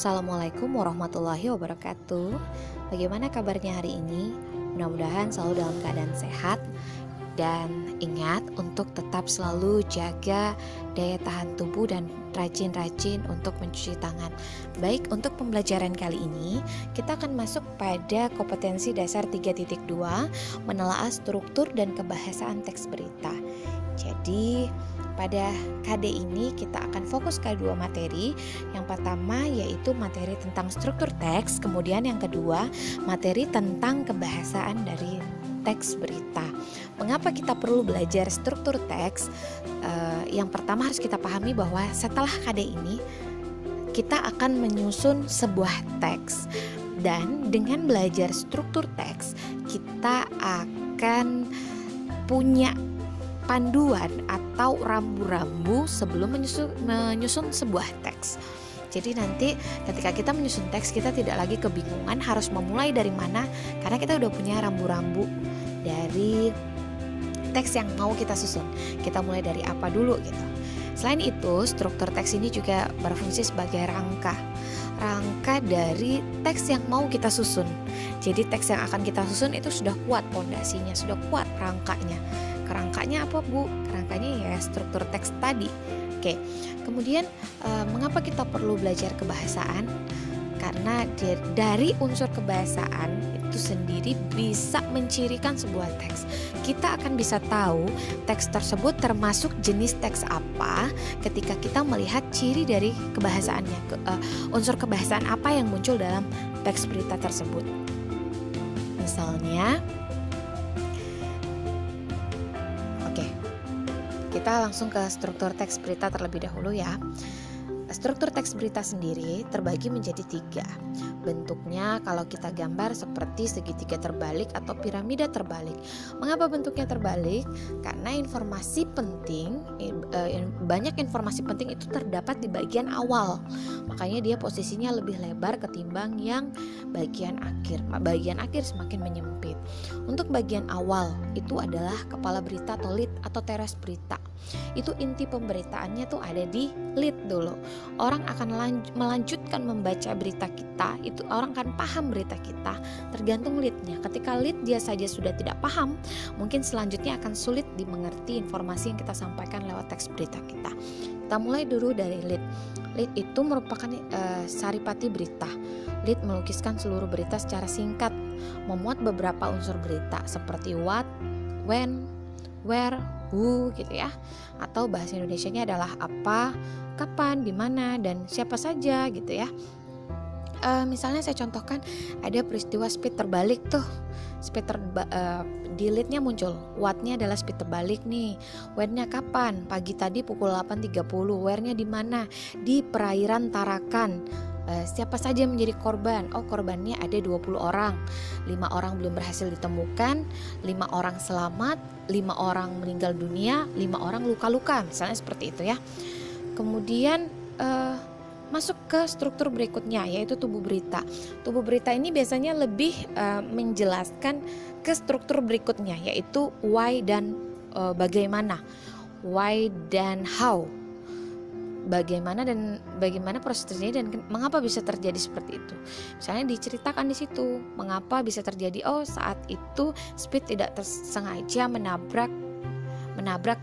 Assalamualaikum warahmatullahi wabarakatuh. Bagaimana kabarnya hari ini? Mudah-mudahan selalu dalam keadaan sehat. Dan ingat untuk tetap selalu jaga daya tahan tubuh dan rajin-rajin untuk mencuci tangan. Baik, untuk pembelajaran kali ini kita akan masuk pada kompetensi dasar 3.2, menelaah struktur dan kebahasaan teks berita. Jadi pada KD ini kita akan fokus ke dua materi. Yang pertama yaitu materi tentang struktur teks, kemudian yang kedua materi tentang kebahasaan dari teks berita. Mengapa kita perlu belajar struktur teks? Yang pertama harus kita pahami bahwa setelah KD ini kita akan menyusun sebuah teks, dan dengan belajar struktur teks kita akan punya panduan atau rambu-rambu sebelum menyusun sebuah teks. Jadi nanti ketika kita menyusun teks, kita tidak lagi kebingungan harus memulai dari mana, karena kita udah punya rambu-rambu dari teks yang mau kita susun. Kita mulai dari apa dulu gitu. Selain itu, struktur teks ini juga berfungsi sebagai rangka dari teks yang mau kita susun. Jadi teks yang akan kita susun itu sudah kuat pondasinya, sudah kuat rangkanya. Kerangkanya apa, Bu? Kerangkanya ya struktur teks tadi. Oke. Kemudian mengapa kita perlu belajar kebahasaan? Karena dari unsur kebahasaan itu sendiri bisa mencirikan sebuah teks. Kita akan bisa tahu teks tersebut termasuk jenis teks apa ketika kita melihat ciri dari kebahasaannya, unsur kebahasaan apa yang muncul dalam teks berita tersebut. Misalnya, kita langsung ke struktur teks berita terlebih dahulu ya. Struktur teks berita sendiri terbagi menjadi 3. Bentuknya kalau kita gambar seperti segitiga terbalik atau piramida terbalik. Mengapa bentuknya terbalik? Karena informasi penting, banyak informasi penting itu terdapat di bagian awal. Makanya dia posisinya lebih lebar ketimbang yang bagian akhir. Bagian akhir semakin menyempit. Untuk bagian awal itu adalah kepala berita atau lead atau teras berita. Itu inti pemberitaannya tuh ada di lead dulu. Orang akan melanjutkan membaca berita kita, itu orang akan paham berita kita tergantung leadnya. Ketika lead dia saja sudah tidak paham, mungkin selanjutnya akan sulit dimengerti informasi yang kita sampaikan lewat teks berita kita. Kita mulai dulu dari lead. Lead itu merupakan saripati berita. Lead melukiskan seluruh berita secara singkat, memuat beberapa unsur berita seperti what, when, where, who gitu ya. Atau bahasa Indonesianya adalah apa, kapan, di mana, dan siapa saja gitu ya. Misalnya saya contohkan ada peristiwa speed terbalik tuh. Di leadnya muncul what-nya adalah speed terbalik nih. When-nya kapan? Pagi tadi pukul 8.30. Where-nya di mana? Di perairan Tarakan. Siapa saja menjadi korban? Oh, korbannya ada 20 orang. 5 orang belum berhasil ditemukan, 5 orang selamat, 5 orang meninggal dunia, 5 orang luka-luka. Misalnya seperti itu ya. Kemudian masuk ke struktur berikutnya yaitu tubuh berita. Tubuh berita ini biasanya lebih menjelaskan ke struktur berikutnya yaitu why dan bagaimana. Why dan how. Bagaimana proses terjadi dan mengapa bisa terjadi seperti itu. Misalnya diceritakan di situ mengapa bisa terjadi. Oh, saat itu speed tidak sengaja menabrak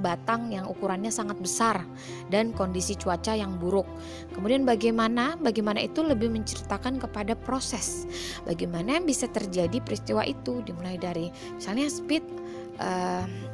batang yang ukurannya sangat besar dan kondisi cuaca yang buruk. Kemudian bagaimana itu lebih menceritakan kepada proses. Bagaimana bisa terjadi peristiwa itu, dimulai dari misalnya speed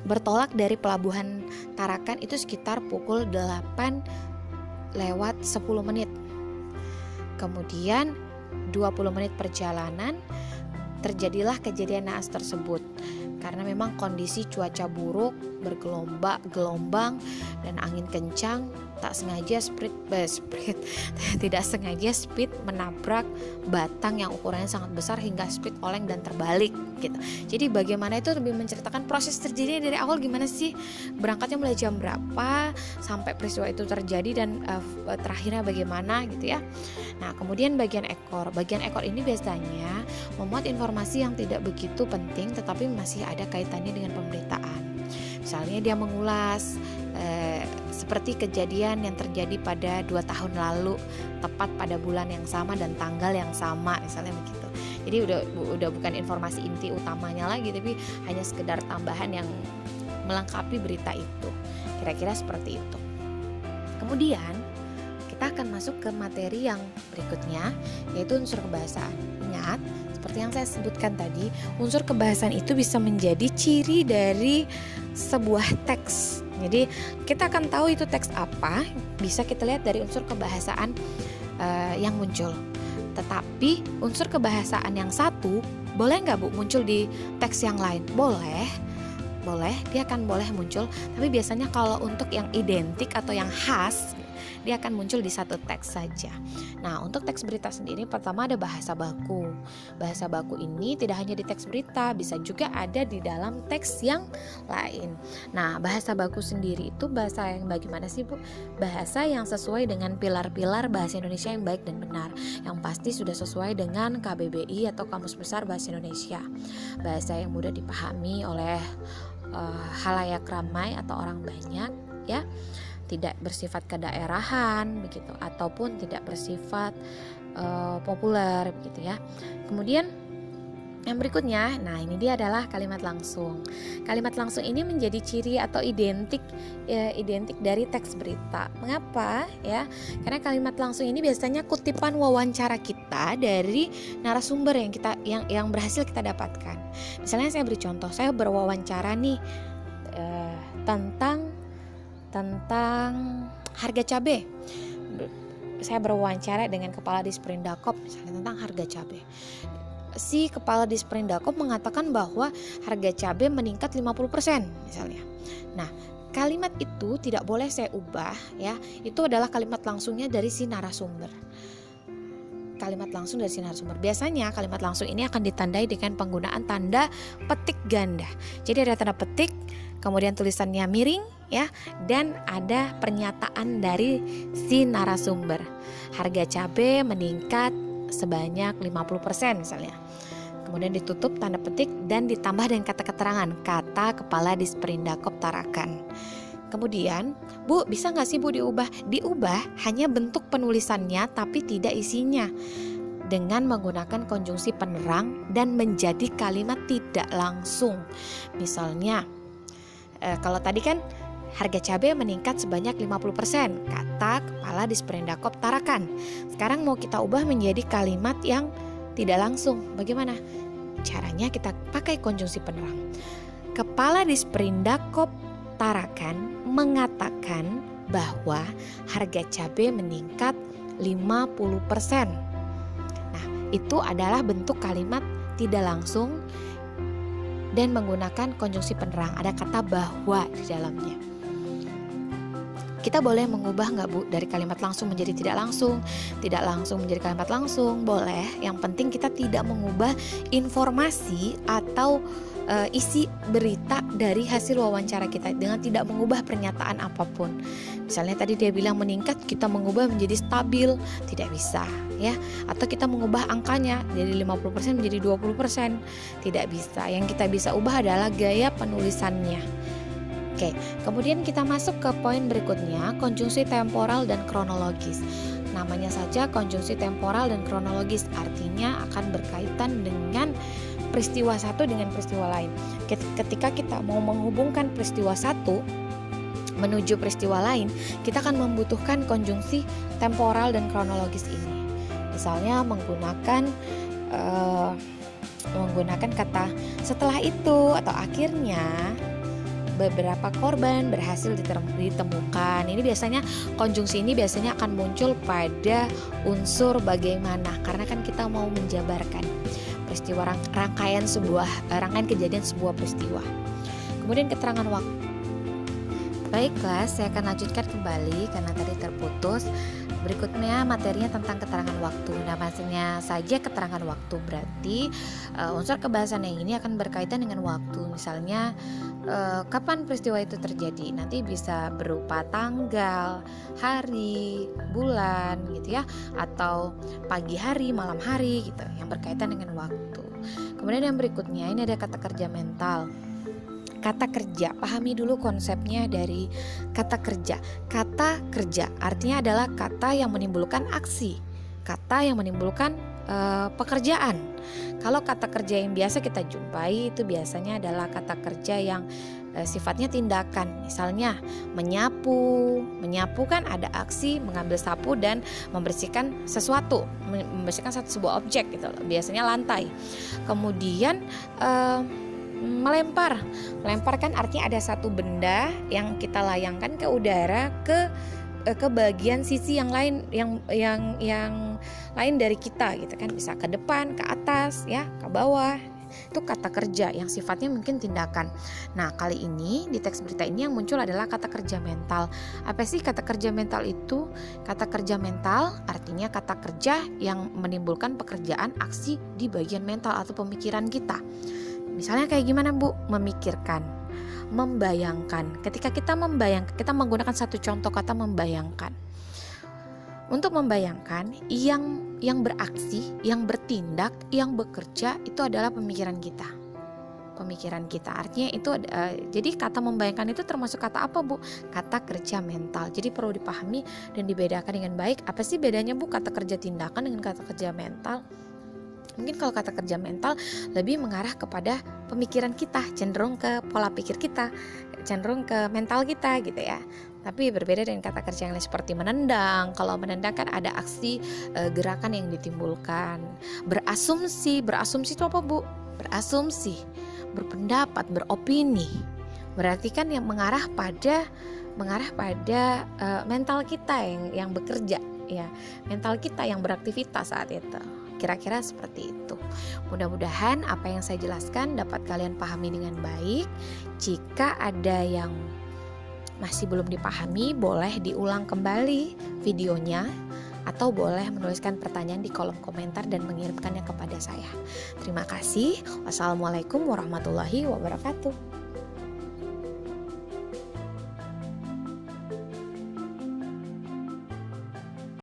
bertolak dari pelabuhan Tarakan itu sekitar pukul 8 lewat 10 menit. Kemudian 20 menit perjalanan terjadilah kejadian naas tersebut. Karena memang kondisi cuaca buruk, bergelombang dan angin kencang, tidak sengaja speed menabrak batang yang ukurannya sangat besar hingga speed oleng dan terbalik gitu. Jadi bagaimana itu lebih menceritakan proses terjadinya dari awal, gimana sih berangkatnya mulai jam berapa sampai peristiwa itu terjadi dan terakhirnya bagaimana gitu ya. Nah, kemudian bagian ekor ini biasanya memuat informasi yang tidak begitu penting tetapi masih ada kaitannya dengan pemberitaan. Misalnya dia mengulas seperti kejadian yang terjadi pada 2 tahun lalu, tepat pada bulan yang sama dan tanggal yang sama, misalnya begitu. Jadi udah bukan informasi inti utamanya lagi, tapi hanya sekedar tambahan yang melengkapi berita itu. Kira-kira seperti itu. Kemudian kita akan masuk ke materi yang berikutnya, yaitu unsur kebahasaan. Ingat, seperti yang saya sebutkan tadi, unsur kebahasaan itu bisa menjadi ciri dari sebuah teks. Jadi kita akan tahu itu teks apa, bisa kita lihat dari unsur kebahasaan yang muncul. Tetapi unsur kebahasaan yang satu boleh nggak Bu muncul di teks yang lain? Boleh, dia akan boleh muncul. Tapi biasanya kalau untuk yang identik atau yang khas, dia akan muncul di satu teks saja. Nah, untuk teks berita sendiri pertama ada bahasa baku. Bahasa baku ini tidak hanya di teks berita, bisa juga ada di dalam teks yang lain. Nah, bahasa baku sendiri itu bahasa yang bagaimana sih Bu? Bahasa yang sesuai dengan pilar-pilar bahasa Indonesia yang baik dan benar, yang pasti sudah sesuai dengan KBBI atau Kamus Besar Bahasa Indonesia. Bahasa yang mudah dipahami oleh halayak ramai atau orang banyak, ya. Tidak bersifat kedaerahan begitu, ataupun tidak bersifat populer begitu ya. Kemudian yang berikutnya, nah ini dia adalah kalimat langsung. Kalimat langsung ini menjadi ciri atau identik dari teks berita. Mengapa ya? Karena kalimat langsung ini biasanya kutipan wawancara kita dari narasumber yang berhasil kita dapatkan. Misalnya saya beri contoh, saya berwawancara nih tentang harga cabai. Saya berwawancara dengan kepala Disprindakop misalnya tentang harga cabai. Si kepala Disprindakop mengatakan bahwa harga cabai meningkat 50% misalnya. Nah, kalimat itu tidak boleh saya ubah ya. Itu adalah kalimat langsungnya dari si narasumber. Kalimat langsung dari si narasumber. Biasanya kalimat langsung ini akan ditandai dengan penggunaan tanda petik ganda. Jadi ada tanda petik, kemudian tulisannya miring ya, dan ada pernyataan dari si narasumber. Harga cabai meningkat sebanyak 50% misalnya. Kemudian ditutup tanda petik dan ditambah dengan kata keterangan, kata kepala Disprindakop Tarakan. Kemudian, Bu, bisa nggak sih Bu diubah? Diubah hanya bentuk penulisannya tapi tidak isinya, dengan menggunakan konjungsi penerang dan menjadi kalimat tidak langsung. Misalnya, kalau tadi kan harga cabai meningkat sebanyak 50%, kata kepala Disprindakop Tarakan. Sekarang mau kita ubah menjadi kalimat yang tidak langsung. Bagaimana? Caranya kita pakai konjungsi penerang. Kepala Disprindakop Tarakan mengatakan bahwa harga cabai meningkat 50%. Nah, itu adalah bentuk kalimat tidak langsung dan menggunakan konjungsi penerang. Ada kata bahwa di dalamnya. Kita boleh mengubah nggak Bu dari kalimat langsung menjadi tidak langsung menjadi kalimat langsung? Boleh. Yang penting kita tidak mengubah informasi atau isi berita dari hasil wawancara kita dengan tidak mengubah pernyataan apapun. Misalnya tadi dia bilang meningkat, kita mengubah menjadi stabil, tidak bisa ya. Atau kita mengubah angkanya dari 50% menjadi 20%, tidak bisa. Yang kita bisa ubah adalah gaya penulisannya. Oke, kemudian kita masuk ke poin berikutnya, konjungsi temporal dan kronologis. Namanya saja konjungsi temporal dan kronologis, artinya akan berkaitan dengan peristiwa satu dengan peristiwa lain. Ketika kita mau menghubungkan peristiwa satu menuju peristiwa lain, kita akan membutuhkan konjungsi temporal dan kronologis ini. Misalnya menggunakan kata setelah itu atau akhirnya beberapa korban berhasil ditemukan. Ini biasanya konjungsi ini biasanya akan muncul pada unsur bagaimana, karena kan kita mau menjabarkan peristiwa rangkaian kejadian sebuah peristiwa. Kemudian keterangan waktu. Baiklah, saya akan lanjutkan kembali karena tadi terputus. Berikutnya materinya tentang keterangan waktu. Nah, maksudnya saja keterangan waktu berarti unsur kebahasaan yang ini akan berkaitan dengan waktu. Misalnya kapan peristiwa itu terjadi? Nanti bisa berupa tanggal, hari, bulan gitu ya, atau pagi hari, malam hari gitu, yang berkaitan dengan waktu. Kemudian yang berikutnya ini ada kata kerja mental. kata kerja. Pahami dulu konsepnya dari kata kerja. Kata kerja artinya adalah kata yang menimbulkan aksi, kata yang menimbulkan pekerjaan. Kalau kata kerja yang biasa kita jumpai itu biasanya adalah kata kerja yang sifatnya tindakan. Misalnya menyapu kan ada aksi mengambil sapu dan membersihkan sesuatu, membersihkan sebuah objek gitu, biasanya lantai. Kemudian melempar kan artinya ada satu benda yang kita layangkan ke udara, ke bagian sisi yang lain, yang lain dari kita gitu kan, bisa ke depan, ke atas, ya, ke bawah. Itu kata kerja yang sifatnya mungkin tindakan. Nah, kali ini di teks berita ini yang muncul adalah kata kerja mental. Apa sih kata kerja mental itu? Kata kerja mental artinya kata kerja yang menimbulkan pekerjaan aksi di bagian mental atau pemikiran kita. Misalnya kayak gimana, Bu? Memikirkan, membayangkan. Ketika kita membayangkan, kita menggunakan satu contoh kata membayangkan. Untuk membayangkan, yang beraksi, yang bertindak, yang bekerja itu adalah pemikiran kita. Pemikiran kita artinya itu jadi kata membayangkan itu termasuk kata apa, Bu? Kata kerja mental. Jadi perlu dipahami dan dibedakan dengan baik. Apa sih bedanya, Bu, kata kerja tindakan dengan kata kerja mental? Mungkin kalau kata kerja mental lebih mengarah kepada pemikiran kita, cenderung ke pola pikir kita, cenderung ke mental kita gitu ya. Tapi berbeda dengan kata kerja yang lain seperti menendang. Kalau menendang kan ada aksi gerakan yang ditimbulkan. Berasumsi itu apa, Bu? Berasumsi, berpendapat, beropini. Berarti kan yang mengarah pada mental kita yang bekerja, ya, mental kita yang beraktivitas saat itu. Kira-kira seperti itu. Mudah-mudahan apa yang saya jelaskan dapat kalian pahami dengan baik. Jika ada yang masih belum dipahami, boleh diulang kembali videonya atau boleh menuliskan pertanyaan di kolom komentar dan mengirimkannya kepada saya. Terima kasih. Wassalamualaikum warahmatullahi wabarakatuh.